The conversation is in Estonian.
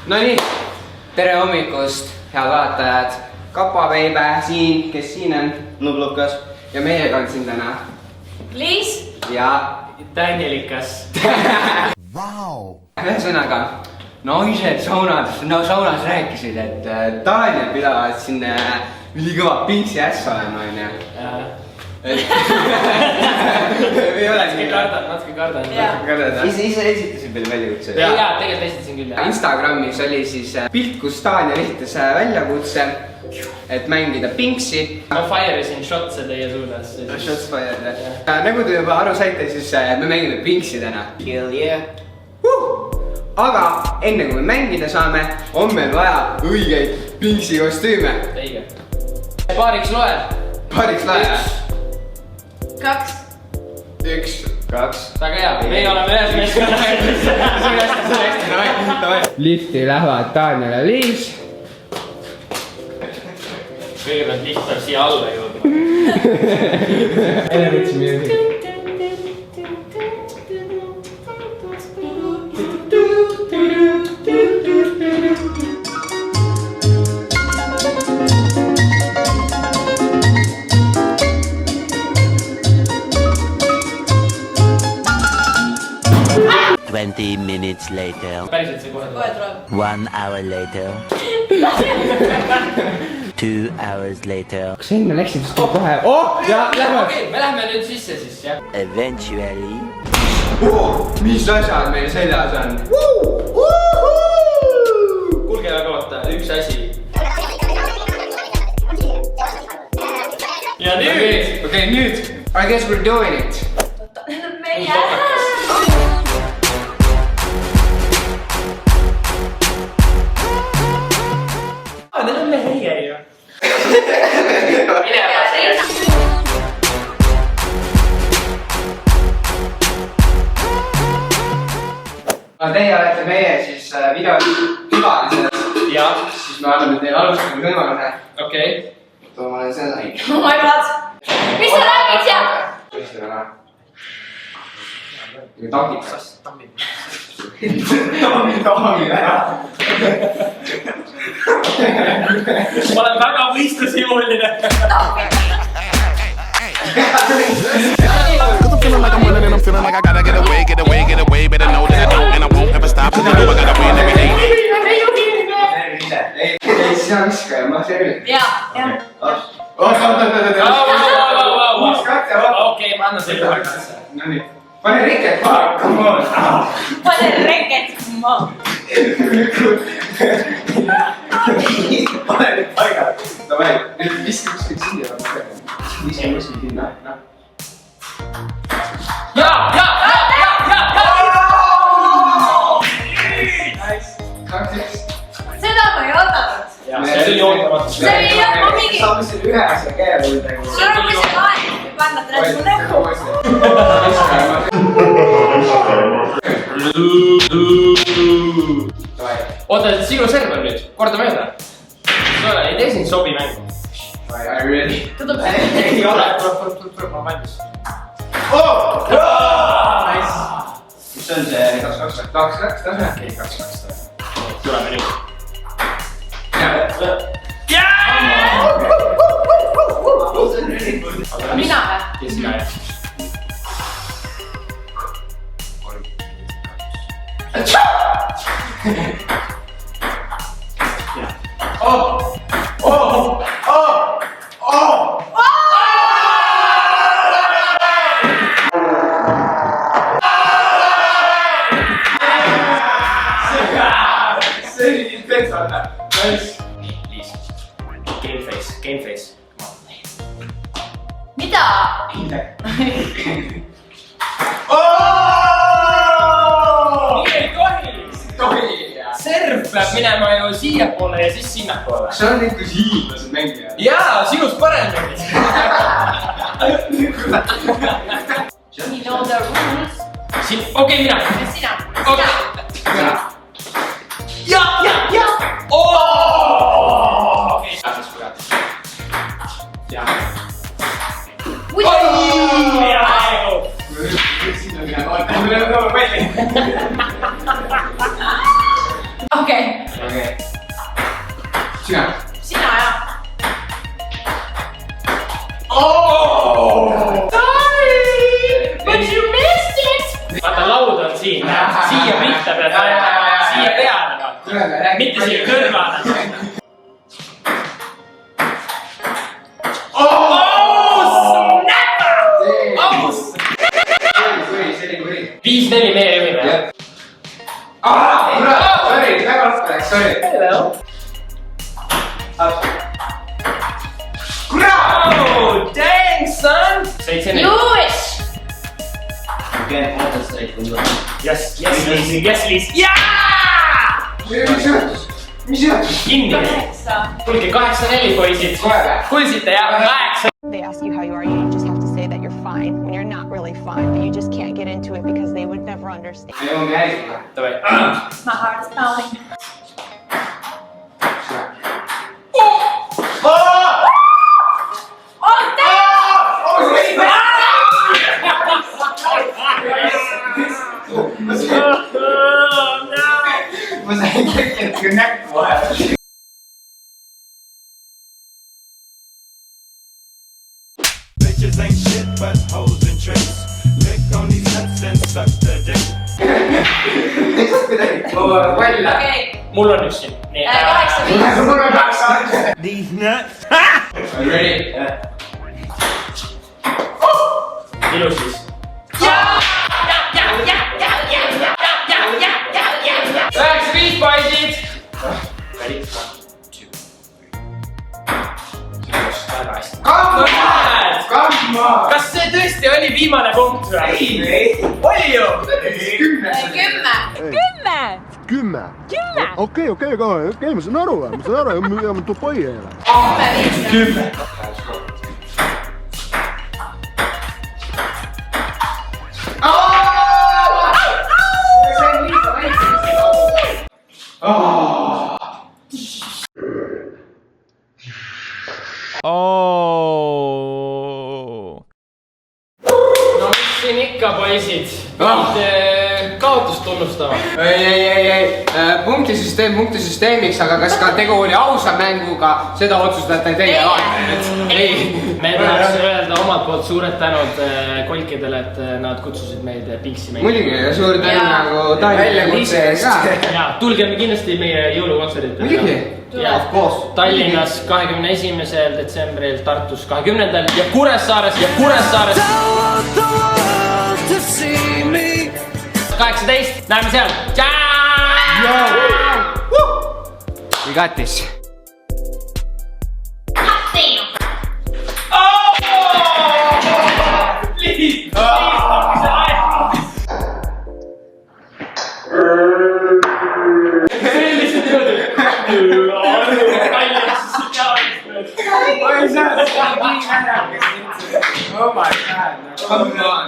Nonii, tere hommikust, head vaatajad. Kapa Veibe siin, kes siin on, Nublukas. Ja meiega on siin täna Liis ja Danielikas. Vau! Ühesõnaga, naised saunas rääkisid, et Daniel pidavad siin ülikõva pinksi ässa olema, on ju. Või ole nii? Natuke kardan. Ise esitasid veel väljakutse? Jaa, tegelikult esitasin küll. Instagramis oli siis pilt, kus Daniel esitas väljakutse, et mängida pinksi. Ma fire'isin shot'e teie suunas. Shots fired. Nagu te juba aru saite, siis me mängime pinksi täna. Hell yeah! Aga enne kui me mängida saame, on meil vaja õigeid pinksi kostüüme. Õige. Paariks loe. Paariks loe. 2. 1, 2. Väga hea, meie oleme ühes meeskonnas. Lifti lähevad Daniel ja Liis. Kõigepealt liht peab siia alla jõudma. Elevatsi music. 20 minutes later. Päriselt see kohe tuleb. 1 hour later. 2 hours later. Kas enne läksid kohe? Oh! Ja lähevad! Okei, me lähme nüüd sisse siis, jah. Eventually. Mis asjad meil seljas on? Kuulge väga oota, üks asi. Ja nüüd! Okei, nüüd. I guess we're doing it. Need on meie. Need on meie ju. Teie olete meie siis videokülalised. Ja. Siis me anname teile alustamise võimaluse. Okei. Toomale selle ikka. Oh my god. Mis sa räägid seal? Mis teil on? Takitas. Taamil ära. Ma olen väga võistlushimuline. Cause I'm feeling like I'm running and I'm feeling like I gotta get away, better know that I don't and I won't ever stop. Cause I know I gotta win every day. Ei, sina viska ja ma servin. Jaa. Okei, ma annan selle tagasi. Nonii. Pane reket maha, come on. Pane reket maha. Pane nüüd paigad. Davai, nüüd viska kuskil sinna. Viska kuskil sinna. Ja! Seda ma ei oodanud. See oli ootamatu. See oli jah, ma mingi... Saame siin ühe asja käe või midagi. Sul on kui see aeg, kui panna täna mu näkku. Oota, sinu serv on nüüd, korda mööda. Ei tee siin sobi mängu. Are you ready? Tudub. Ei ole, tuleb, ma valmis. Mis on see 2-2? 2-2 tase? Ei, 2-2 tase. Tuleme nüüd. Mina või? Kes sina jah? See oli intensiivne. Nice. Nii, Liis. Game face. Mida? Nii ei tohi! Serv peab minema ju siiapoole ja siis sinnapoole. See on ikka hiidlased mängijad. Jaa, sinust paremini. You know the rules. Okei, mina. Sina. Okei. Ja! Okei, saas kurat. Ja. Okei. okei. sina. sina jah. But you missed it! Vaata, laud on siin. Siia pihta pead ajama. Siia peale. Mitte siia kõrvale. Snappa! 5-4 meie juhime. Kurat, sorry, väga raske läks, sorry. Kurat! Oh, dang, son! 7-4. Lewis. Yes, Liis. Jaa! Mis juhtus? Kinni. 9. Kuulge, 8-4 poisid. Kuulsite jah? 8. They ask you how you are, you just have to say that you're fine when you're not really fine, but you just can't get into it because they would never understand. ei ongi hästi. Davai. My heart is pounding. Oh, damn! ma sain tegelikult näkku vahele. Bitches ain't shit but hoes and tricks. Lick on these nuts and suck the dick. Okei. Mul on üks siin. 8-5. mul on 2 These nuts. Ready? Ilus siis. 9-5 poisid. Ready? 1, 2, 3. Väga hästi. Kamma! Kas see tõesti oli viimane punkt või? ei. Oli ju! 10. 10. Okei, ma saan aru, ma Dubai ei ole. 10. No mis siin ikka poisid? Kaotust tunnustama. ei. punktisüsteemiks, aga kas ka tegu oli ausa mänguga, seda otsustate teie vaatajad. ei. Me tahaks öelda omalt poolt suured tänud kolkidele, et nad kutsusid meid Pinksi mängima. muidugi ja suur tänu nagu väljakutse eest ka. Ja tulge kindlasti meie jõulukontserditele. muidugi. Ja Tallinnas 21. detsembril, Tartus 20. ja Kuressaares 18, näeme seal. We got this. Oh my god, come on.